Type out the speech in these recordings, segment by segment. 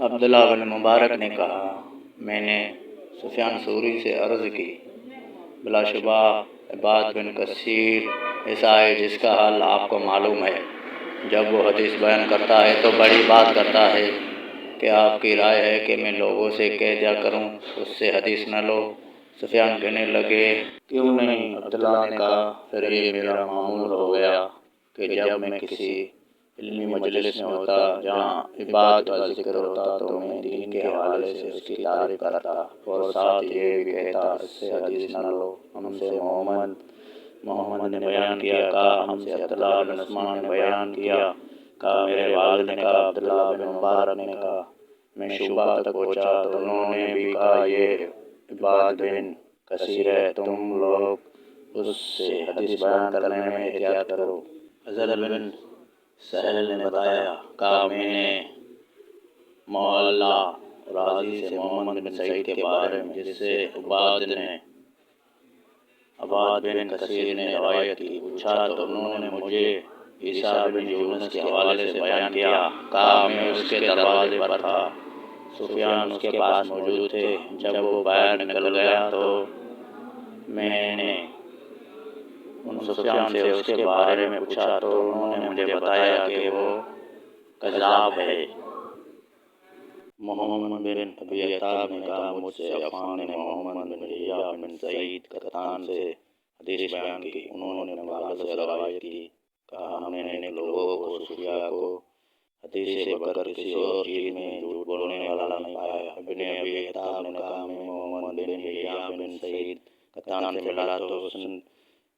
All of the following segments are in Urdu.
عبداللہ بن مبارک نے کہا، میں نے سفیان ثوری سے عرض کی، بلا شبہ عباد بن کثیر ایسا ہے جس کا حال آپ کو معلوم ہے، جب وہ حدیث بیان کرتا ہے تو بڑی بات کرتا ہے کہ آپ کی رائے ہے کہ میں لوگوں سے کہہ دیا کروں اس سے حدیث نہ لو۔ سفیان کہنے لگے، کیوں نہیں؟ عبداللہ نے کہا، پھر یہ میرا معمول ہو گیا کہ جب میں کسی علمی مجلس میں ہوتا جہاں عباد کا ذکر ہوتا تو میں دین کے حوالے سے اس کی تعریف کرتا اور ساتھ یہ بھی کہتا اس سے حدیث نہ لو۔ ہم سے محمد نے بیان کیا، کہا ہم سے عبداللہ بن عثمان نے بیان کیا، کہا میرے والد نے کہا، عبداللہ بن مبارک نے کہا، میں شعبہ تک پہنچا تو انہوں نے بھی کہا یہ عباد بن کثیر ہے، تم لوگ اس سے حدیث بیان کرنے میں احتیاط کرو۔ فضل بن سہل نے بتایا، کہا میں نے معلّا راضی سے محمد بن سعید کے بارے میں جس سے عباد بن کثیر نے روایت کی پوچھا تو انہوں نے مجھے عیسیٰ بن یونس کے حوالے سے بیان کیا، کہا میں اس کے دروازے پر تھا، سفیان اس کے پاس موجود تھے، جب وہ باہر نکل گیا تو میں نے ان سفیان سے اس کے بارے میں پوچھا تو انہوں نے مجھے بتایا کہ وہ کذاب ہے۔ محمد بن ابی عتاب نے کہا، مجھ سے عفان نے محمد بن یحییٰ بن سعید قطان سے حدیث بیان کی، انہوں نے اپنے والد سے روایت کی، کہا ہم نے نیک لوگوں کو صوفیاء کو حدیث سے بغیر کسی اور چیز میں جھوٹ بولنے والا نہیں پایا۔ ابن ابی عتاب نے کہا، میں محمد بن یحییٰ بن سعید قطان سے ملا تو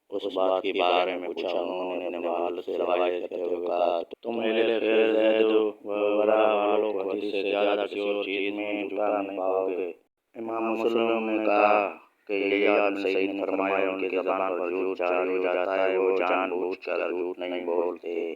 اس بات کے بارے میں پوچھا، انہوں نے اپنے والد سے روایت کرتے ہوئے کہا، تم اہل خیر زید و ورا والوں کو حدیث سے زیادہ کسی اور چیز میں جھوٹا نہیں پاؤ گے۔ امام مسلم نے کہا کہ یحییٰ بن سعید نے فرمایا، ان کی زبان پر جھوٹ جاری ہو جاتا ہے، وہ جان بوجھ کر جھوٹ نہیں بولتے۔